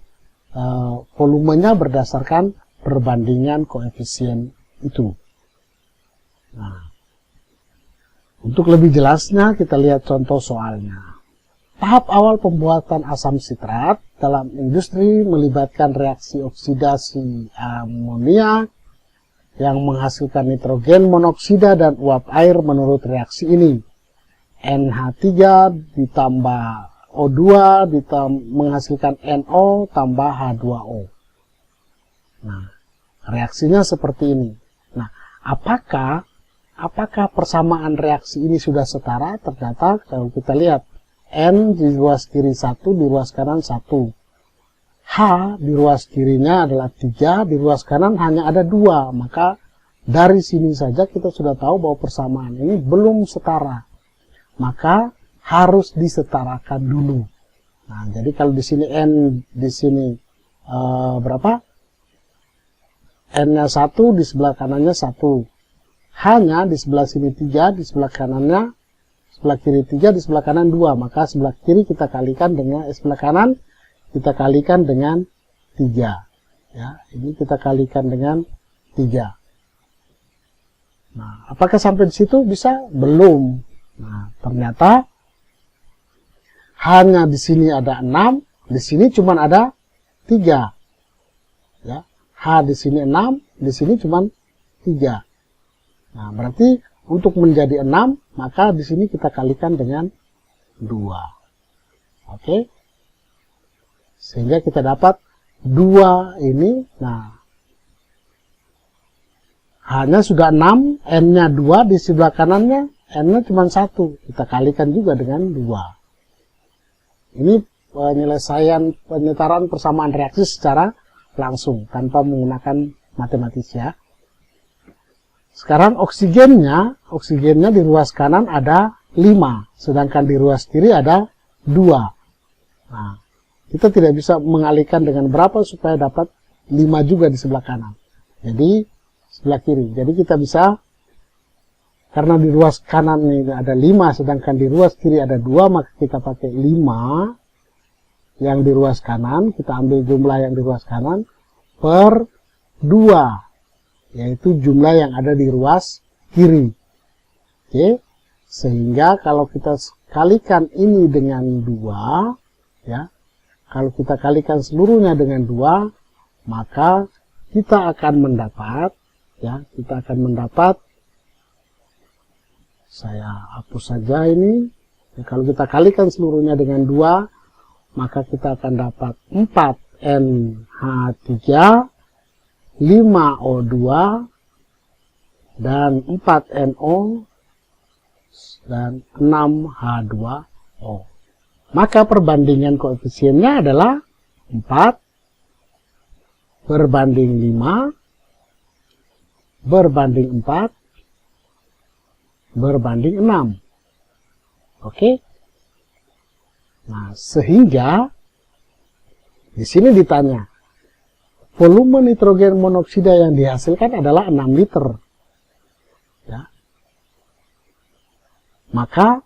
volumenya berdasarkan perbandingan koefisien itu. Nah, untuk lebih jelasnya, kita lihat contoh soalnya. Tahap awal pembuatan asam sitrat dalam industri melibatkan reaksi oksidasi amonia yang menghasilkan nitrogen monoksida dan uap air menurut reaksi ini. NH3 ditambah O2 menghasilkan NO tambah H2O. Nah, reaksinya seperti ini. Nah, apakah persamaan reaksi ini sudah setara? Ternyata kalau kita lihat, N di ruas kiri 1, di ruas kanan 1. H di ruas kirinya adalah 3, di ruas kanan hanya ada 2. Maka dari sini saja kita sudah tahu bahwa persamaan ini belum setara. Maka harus disetarakan dulu. Nah, jadi kalau di sini N, di sini berapa? N-nya 1, di sebelah kanannya 1. H-nya di sebelah sini 3, di sebelah kanannya, sebelah kiri 3, di sebelah kanan 2. Maka sebelah kiri kita kalikan dengan, sebelah kanan kita kalikan dengan 3. Ya, ini kita kalikan dengan 3. Nah, apakah sampai di situ bisa? Belum. Nah, ternyata hanya di sini ada 6, di sini cuma ada 3. Ya, H di sini 6, di sini cuma 3. Nah, berarti untuk menjadi 6, maka di sini kita kalikan dengan 2. Oke? Sehingga kita dapat 2 ini. Nah, H-nya sudah 6, N-nya 2, di sebelah kanannya N-nya cuma 1. Kita kalikan juga dengan 2. Ini penyelesaian penyetaraan persamaan reaksi secara langsung, tanpa menggunakan matematika. Sekarang oksigennya di ruas kanan ada 5, sedangkan di ruas kiri ada 2. Nah, kita tidak bisa mengalihkan dengan berapa supaya dapat 5 juga di sebelah kanan. Jadi, sebelah kiri. Jadi kita bisa, karena di ruas kanan ini ada 5, sedangkan di ruas kiri ada 2, maka kita pakai 5 yang di ruas kanan, kita ambil jumlah yang di ruas kanan, per 2. Yaitu jumlah yang ada di ruas kiri. Oke, sehingga kalau kita kalikan ini dengan 2, ya, Kalau kita kalikan seluruhnya dengan 2, maka kita akan mendapat, ya, saya hapus saja ini. Ya, kalau kita kalikan seluruhnya dengan 2, maka kita akan dapat 4NH3, 5O2, dan 4NO, dan 6H2O. Maka perbandingan koefisiennya adalah 4 berbanding 5 berbanding 4 berbanding 6. Oke? Nah, sehingga di sini ditanya, volume nitrogen monoksida yang dihasilkan adalah 6 liter. Ya. Maka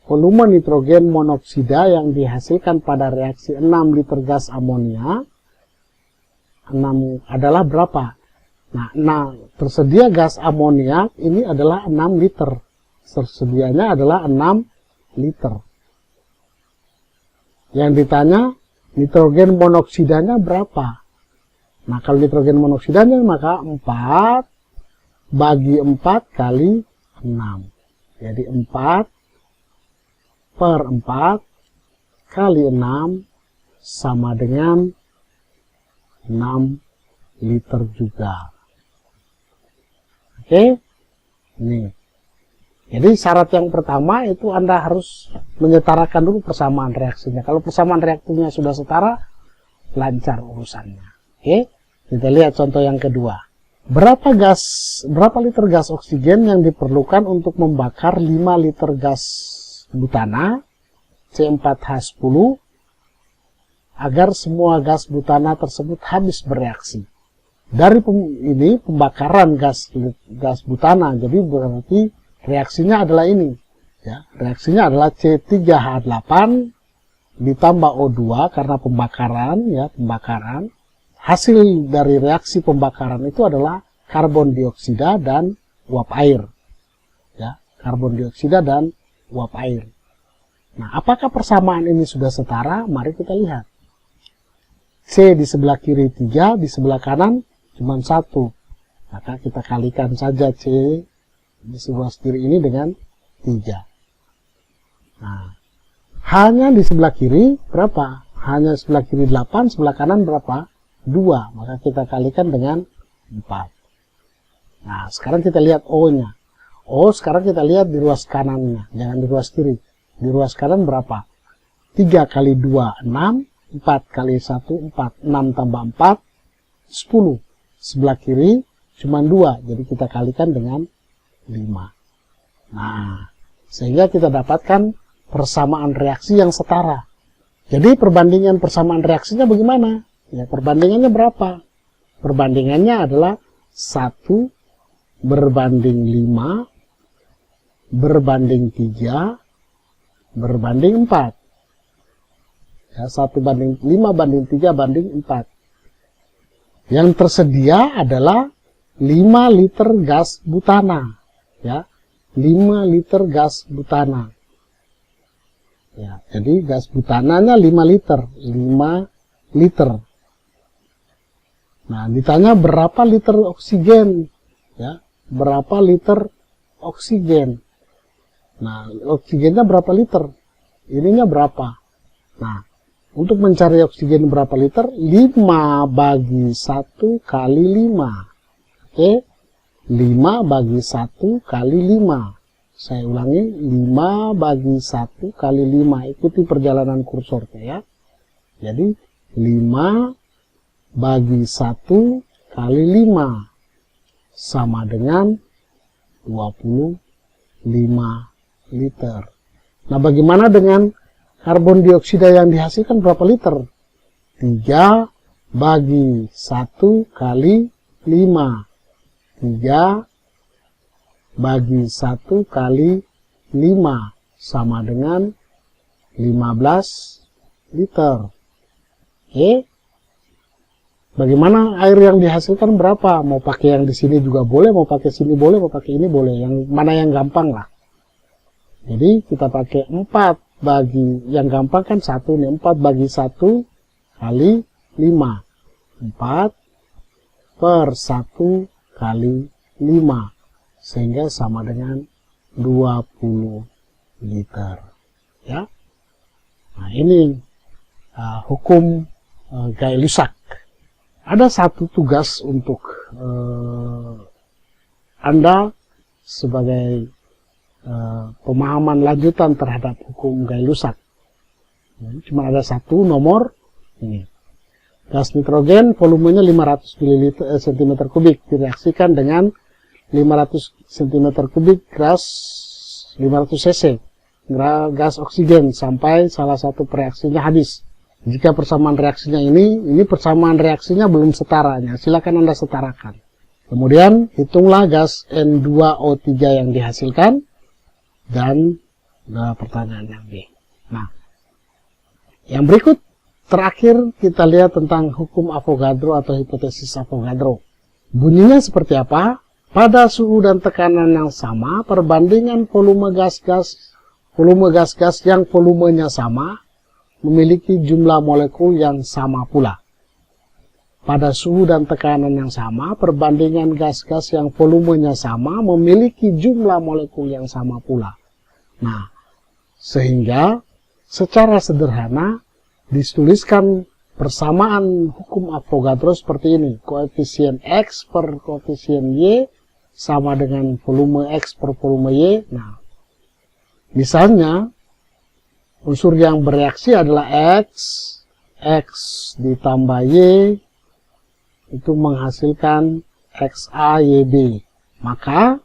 volume nitrogen monoksida yang dihasilkan pada reaksi 6 liter gas amonia 6 adalah berapa? Nah, tersedia gas amonia ini adalah 6 liter. Tersedianya adalah 6 liter. Yang ditanya nitrogen monoksidanya berapa? Nah, kalau nitrogen monoksidanya maka 4 bagi 4 kali 6. Jadi 4 per 4 kali 6 sama dengan 6 liter juga. Oke? Ini. Jadi syarat yang pertama itu Anda harus menyetarakan dulu persamaan reaksinya. Kalau persamaan reaksinya sudah setara, lancar urusannya. Oke? Kita lihat contoh yang kedua. Berapa liter gas oksigen yang diperlukan untuk membakar 5 liter gas butana C4H10 agar semua gas butana tersebut habis bereaksi. Dari pembakaran gas butana, jadi berarti reaksinya adalah ini. Ya, reaksinya adalah C3H8 ditambah O2 karena pembakaran. Hasil dari reaksi pembakaran itu adalah karbon dioksida dan uap air. Ya, karbon dioksida dan uap air. Nah, apakah persamaan ini sudah setara? Mari kita lihat. C di sebelah kiri 3, di sebelah kanan cuma 1. Maka kita kalikan saja C di sebelah kiri ini dengan 3. Nah, hanya di sebelah kiri berapa? Hanya sebelah kiri 8, sebelah kanan berapa? 2. Maka kita kalikan dengan 4. Nah, sekarang kita lihat O-nya. Sekarang kita lihat di ruas kanannya, jangan di ruas kiri. Di ruas kanan berapa? 3 kali 2, 6. 4 kali 1, 4. 6 tambah 4, 10. Sebelah kiri cuma 2, jadi kita kalikan dengan 5. Nah, sehingga kita dapatkan persamaan reaksi yang setara. Jadi perbandingan persamaan reaksinya bagaimana? Ya, perbandingannya berapa? Perbandingannya adalah 1 berbanding 5 berbanding 3 berbanding 4. Ya, 1 banding 5 banding 3 banding 4. Yang tersedia adalah 5 liter gas butana. Ya, 5 liter gas butana. Ya, jadi gas butananya 5 liter. 5 liter. Nah, ditanya berapa liter oksigen? Ya, berapa liter oksigen? Nah, oksigennya berapa liter? Ininya berapa? Nah, untuk mencari oksigen berapa liter? 5 bagi 1 kali 5. Oke? 5 bagi 1 kali 5. Saya ulangi, 5 bagi 1 kali 5. Ikuti perjalanan kursornya ya. Jadi, 5 bagi 1 kali 5 sama dengan 25 liter. Nah, bagaimana dengan karbon dioksida yang dihasilkan berapa liter? 3 bagi 1 kali 5. 3 bagi 1 kali 5 sama dengan 15 liter. Oke. Bagaimana air yang dihasilkan berapa? Mau pakai yang di sini juga boleh, mau pakai sini boleh, mau pakai ini boleh. Yang mana yang gampang lah. Jadi kita pakai 4 bagi, yang gampang kan 1 nih, 4 bagi 1 kali 5. 4 per 1 kali 5. Sehingga sama dengan 20 liter. Ya. Nah, ini hukum Gay-Lussac. Ada satu tugas untuk Anda sebagai pemahaman lanjutan terhadap hukum Gay-Lussac. Cuma ada satu nomor ini. Gas nitrogen volumenya 500 cm3 direaksikan dengan 500 cm3 gas 500 cc gas oksigen sampai salah satu reaksinya habis. Jika persamaan reaksinya ini persamaan reaksinya belum setaranya, silakan Anda setarakan. Kemudian hitunglah gas N2O3 yang dihasilkan dan pertanyaan yang B. Nah, yang berikut terakhir kita lihat tentang hukum Avogadro atau hipotesis Avogadro. Bunyinya seperti apa? Pada suhu dan tekanan yang sama, perbandingan volume gas-gas yang volumenya sama memiliki jumlah molekul yang sama pula. Pada suhu dan tekanan yang sama, perbandingan gas-gas yang volumenya sama memiliki jumlah molekul yang sama pula. Nah, sehingga secara sederhana dituliskan persamaan hukum Avogadro seperti ini. Koefisien X per koefisien Y sama dengan volume X per volume Y. Nah, misalnya unsur yang bereaksi adalah X ditambah Y itu menghasilkan XaYB. Maka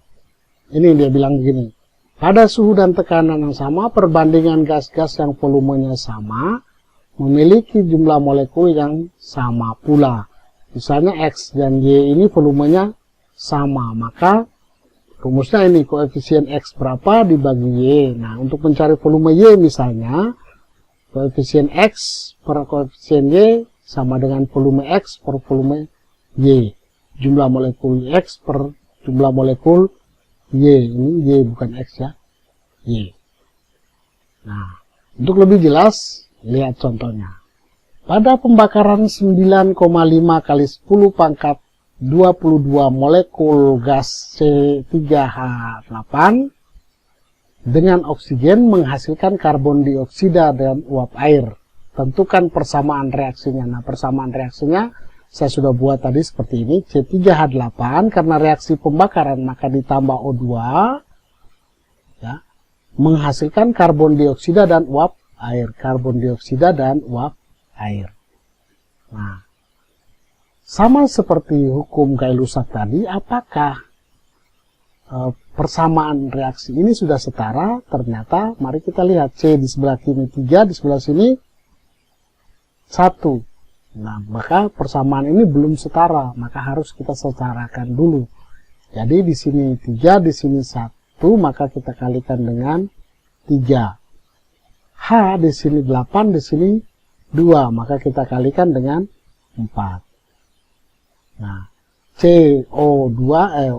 ini dia bilang begini. Pada suhu dan tekanan yang sama, perbandingan gas-gas yang volumenya sama memiliki jumlah molekul yang sama pula. Misalnya X dan Y ini volumenya sama, maka rumusnya ini koefisien X berapa dibagi Y. Nah, untuk mencari volume Y misalnya, koefisien X per koefisien Y sama dengan volume X per volume Y. Jumlah molekul X per jumlah molekul Y. Ini Y bukan X ya, Y. Nah, untuk lebih jelas, lihat contohnya. Pada pembakaran 9,5 kali 10 pangkat 22 molekul gas C3H8 dengan oksigen menghasilkan karbon dioksida dan uap air. Tentukan persamaan reaksinya. Nah, persamaan reaksinya saya sudah buat tadi seperti ini. C3H8 karena reaksi pembakaran maka ditambah O2 ya, menghasilkan karbon dioksida dan uap air. Karbon dioksida dan uap air. Nah, sama seperti hukum Gay-Lussac tadi, apakah persamaan reaksi ini sudah setara? Ternyata, mari kita lihat. C di sebelah kiri 3, di sebelah sini 1. Nah, maka persamaan ini belum setara, maka harus kita setarakan dulu. Jadi di sini 3, di sini 1, maka kita kalikan dengan 3. H di sini 8, di sini 2, maka kita kalikan dengan 4. Nah, CO2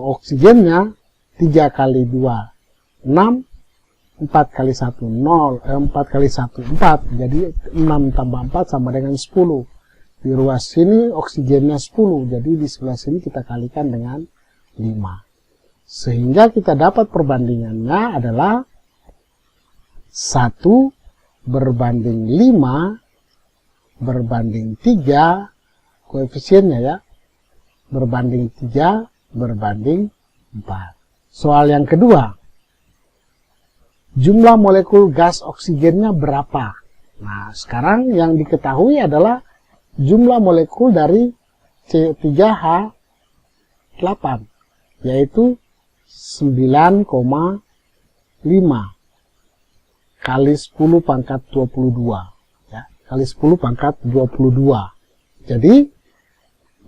oksigennya 3 kali 2 6, 4 kali 1 0, 4 kali 1 4, jadi 6 tambah 4 sama dengan 10. Di ruas sini oksigennya 10, jadi di sebelah sini kita kalikan dengan 5. Sehingga kita dapat perbandingannya adalah 1 berbanding 5 berbanding 3, koefisiennya ya, berbanding 3 berbanding 4. Soal yang kedua, jumlah molekul gas oksigennya berapa? Nah, sekarang yang diketahui adalah jumlah molekul dari C3H8, yaitu 9,5 kali 10 pangkat 22. Ya, kali 10 pangkat 22. Jadi,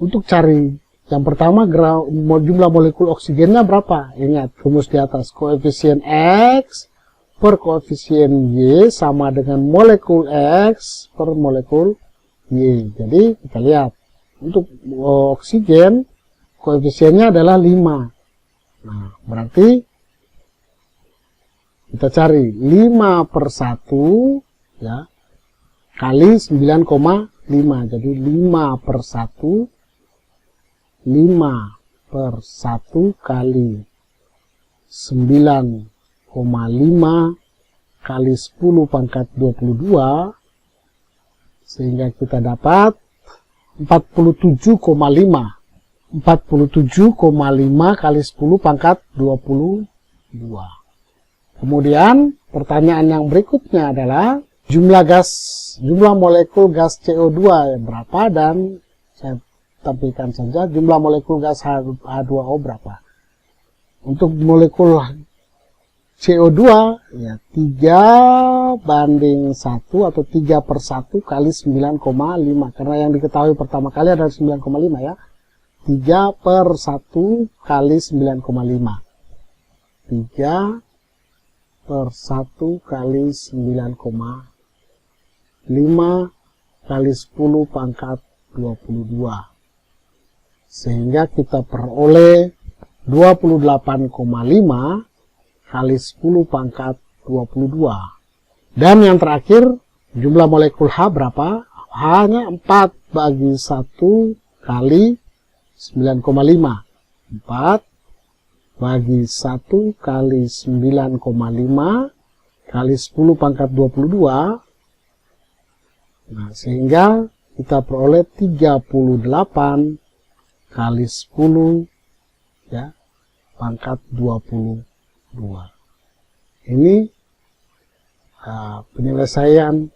untuk cari yang pertama jumlah molekul oksigennya berapa? Ingat, rumus di atas. Koefisien X per koefisien Y sama dengan molekul X per molekul Y. Jadi, kita lihat. Untuk oksigen, koefisiennya adalah 5. Nah, berarti Kita cari 5 per 1 ya, kali 9,5. Jadi 5 per 1, 5 per 1 kali 9,5 kali 10 pangkat 22, sehingga kita dapat 47,5. 47,5 kali 10 pangkat 22. Kemudian pertanyaan yang berikutnya adalah jumlah molekul gas CO2 berapa, dan saya tampilkan saja jumlah molekul gas H2O berapa. Untuk molekul CO2 ya 3:1 atau 3 per 1 kali 9,5, karena yang diketahui pertama kali adalah 9,5 ya. 3 per 1 kali 9,5. 3 per 1 kali 9,5 kali 10 pangkat 22. Sehingga kita peroleh 28,5 kali 10 pangkat 22. Dan yang terakhir, jumlah molekul H berapa? H-nya 4/1 kali 9,5. 4 bagi 1 kali 9,5 kali 10 pangkat 22. Nah, sehingga kita peroleh 38 kali 10 ya, pangkat 22. Ini penyelesaian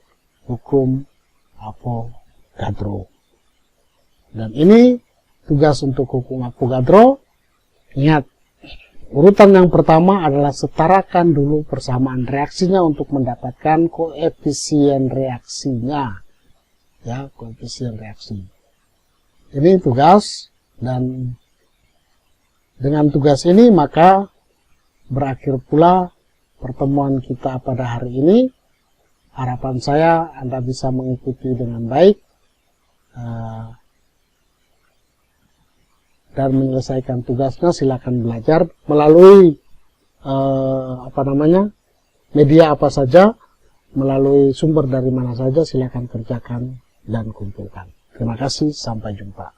hukum Avogadro. Dan ini tugas untuk hukum Avogadro. Ingat, urutan yang pertama adalah setarakan dulu persamaan reaksinya untuk mendapatkan koefisien reaksinya. Ya, koefisien reaksi. Ini tugas, dan dengan tugas ini maka berakhir pula pertemuan kita pada hari ini. Harapan saya Anda bisa mengikuti dengan baik dan menyelesaikan tugasnya. Silakan belajar melalui media apa saja, melalui sumber dari mana saja, silakan kerjakan dan kumpulkan. Terima kasih, sampai jumpa.